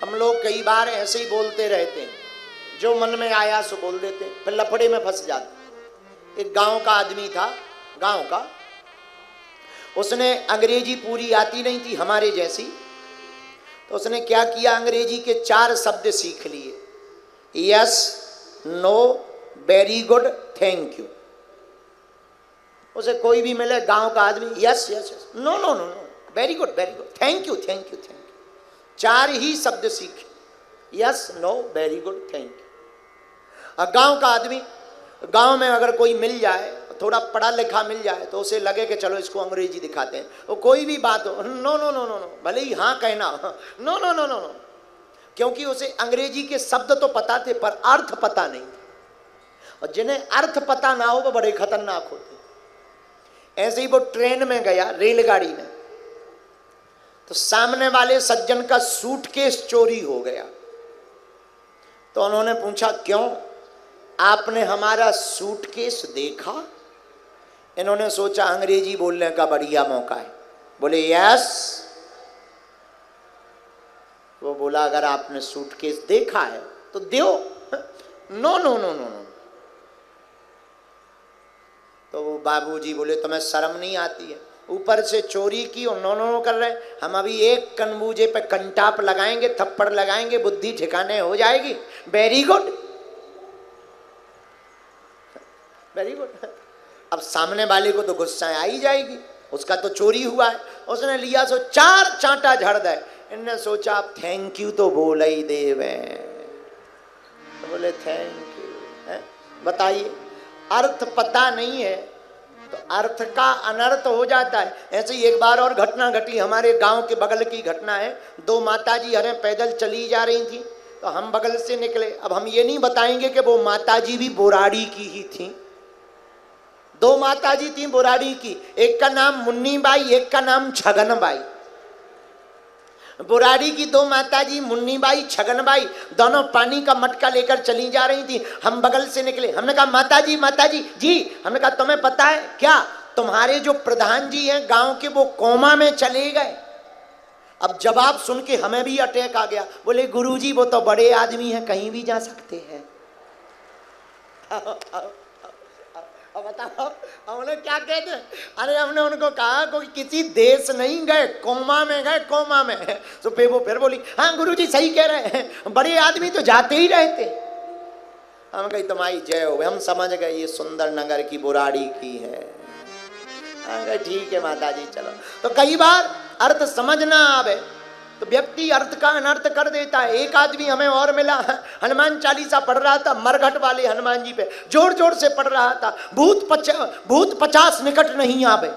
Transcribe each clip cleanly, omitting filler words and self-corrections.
हम लोग कई बार ऐसे ही बोलते रहते हैं, जो मन में आया सो बोल देते हैं, फिर लफड़े में फंस जाते। एक गांव का आदमी था, गांव का, उसने अंग्रेजी पूरी आती नहीं थी हमारे जैसी, तो उसने क्या किया, अंग्रेजी के 4 शब्द सीख लिए, yes, no, very good, thank you. उसे कोई भी मिले गांव का आदमी, yes yes yes, no no no no, very good, thank you, thank you, thank you, 4 ही शब्द सीखे, yes, no, very good, thank you. गांव का आदमी, गांव में अगर कोई मिल जाए, थोड़ा पढ़ा लिखा मिल जाए, तो उसे लगे कि चलो इसको अंग्रेजी दिखाते हैं, वो कोई भी बात हो, no no no no no, भले ही हाँ कहना, no no no no no, क्योंकि उसे अंग्रेजी के शब्द तो पता थे पर अर्थ पता नहीं थे, और जिन्हें अर्थ पता ना हो वो बड़े खतरनाक होते। ऐसे ही वो ट्रेन में गया, रेलगाड़ी में, तो सामने वाले सज्जन का सूटकेस चोरी हो गया। तो उन्होंने पूछा, क्यों, आपने हमारा सूटकेस देखा? इन्होंने सोचा अंग्रेजी बोलने का बढ़िया मौका है, बोले यस। वो बोला, अगर आपने सूटकेस देखा है तो दो। No no no no no. तो वो बाबूजी बोले, तुम्हें शर्म नहीं आती है, ऊपर से चोरी की और नो नो नो कर रहे, हम अभी एक कनबूजे पे कंटाप लगाएंगे, थप्पड़ लगाएंगे, बुद्धि ठिकाने हो जाएगी। Very good, very good. अब सामने वाले को तो गुस्सा आ ही जाएगी, उसका तो चोरी हुआ है, उसने लिया सो 4 चांटा झड़ दे। इनने सोचा आप थैंक यू तो बोला ही देवे, तो बोले थैंक यू। बताइए, अर्थ पता नहीं है तो अर्थ का अनर्थ हो जाता है। ऐसे ही एक बार और घटना घटी, हमारे गांव के बगल की घटना है। 2 माताजी हरें पैदल चली जा रही थी, तो हम बगल से निकले। अब हम ये नहीं बताएंगे कि वो माताजी भी बोराड़ी की ही थी। 2 माताजी थी बोराड़ी की, एक का नाम मुन्नी बाई, एक का नाम छगन बाई। बोराड़ी की 2 माताजी मुन्नी बाई, छगन बाई, दोनों पानी का मटका लेकर चली जा रही थी। हम बगल से निकले, हमने कहा माताजी, माताजी जी, हमने कहा तुम्हें पता है क्या, तुम्हारे जो प्रधान जी हैं गांव के, वो कोमा में चले गए। अब जवाब सुन के हमें भी अटैक आ गया। बोले गुरुजी वो तो बड़े आदमी हैं, कहीं भी जा सकते हैं। अब बताओ हमने क्या कहते हैं? अरे हमने उनको कहा कोई किसी देश नहीं गए, कोमा में गए, कोमा में। तो फिर बोली, हाँ गुरुजी सही कह रहे हैं, बड़े आदमी तो जाते ही रहते। हम कही तुम्हारी जय हो, हम समझ गए ये सुंदर नगर की बोराड़ी की है। ठीक है माता जी चलो। तो कई बार अर्थ समझ ना आवे तो व्यक्ति अर्थ का अनर्थ कर देता है। एक आदमी हमें और मिला, हनुमान चालीसा पढ़ रहा था, मरघट वाले हनुमान जी पे जोर जोर से पढ़ रहा था। भूत 50 निकट नहीं आवे,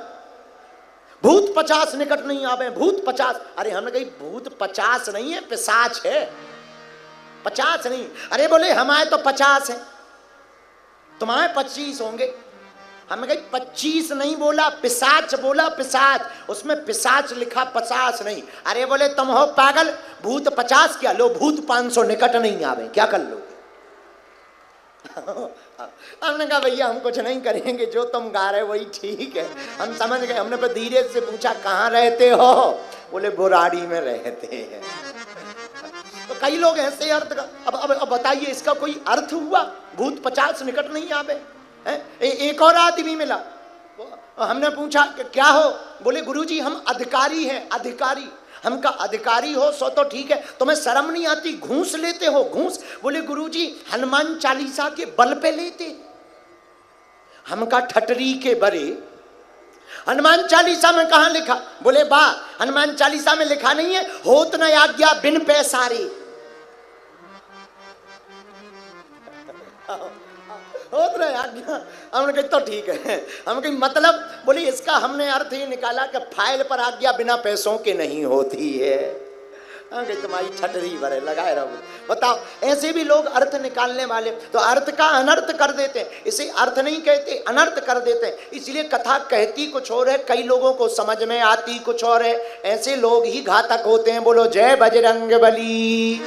भूत 50 निकट नहीं आवे, भूत 50। अरे हमने कही भूत 50 नहीं है, पिशाच है, 50 नहीं। अरे बोले हमारे तो 50 है, तुम्हारे 25 होंगे। हमने कही 25 नहीं बोला, पिशाच बोला, पिशाच, उसमें पिशाच लिखा, 50 नहीं। अरे बोले तुम हो पागल, भूत 50 क्या, लो भूत 500 निकट नहीं आवे, क्या कर लोगे? हमने कहा भैया हम कुछ नहीं करेंगे, जो तुम गा रहे हो वही ठीक है, हम समझ गए। हमने फिर धीरे से पूछा कहाँ रहते हो? बोले बोराड़ी में रहते हैं। तो कई लोग ऐसे अर्थ का, अब बताइए इसका कोई अर्थ हुआ? भूत 50 निकट नहीं आवे। एक और आदमी मिला, हमने पूछा कि क्या हो? बोले गुरुजी हम अधिकारी हैं, अधिकारी। हम का अधिकारी हो सो तो ठीक है, तुम्हें शर्म नहीं आती, घूस लेते हो, घूस? बोले गुरुजी हनुमान चालीसा के बल पे लेते। हम का ठटरी के बरे, हनुमान चालीसा में कहाँ लिखा? बोले बा हनुमान चालीसा में लिखा नहीं है, होत न आज्ञा बिन पैसारे। होत रहे आज्ञा। हमने कहा तो ठीक है। हम कहीं मतलब, बोले इसका हमने अर्थ ये निकाला कि फाइल पर आज्ञा बिना पैसों के नहीं होती है। तुम्हारी छटरी भरे लगाए रहो। बताओ ऐसे भी लोग अर्थ निकालने वाले, तो अर्थ का अनर्थ कर देते हैं। इसे अर्थ नहीं कहते, अनर्थ कर देते हैं। इसलिए कथा कहती कुछ और है, कई लोगों को समझ में आती कुछ और है। ऐसे लोग ही घातक होते हैं। बोलो जय बजरंग बली।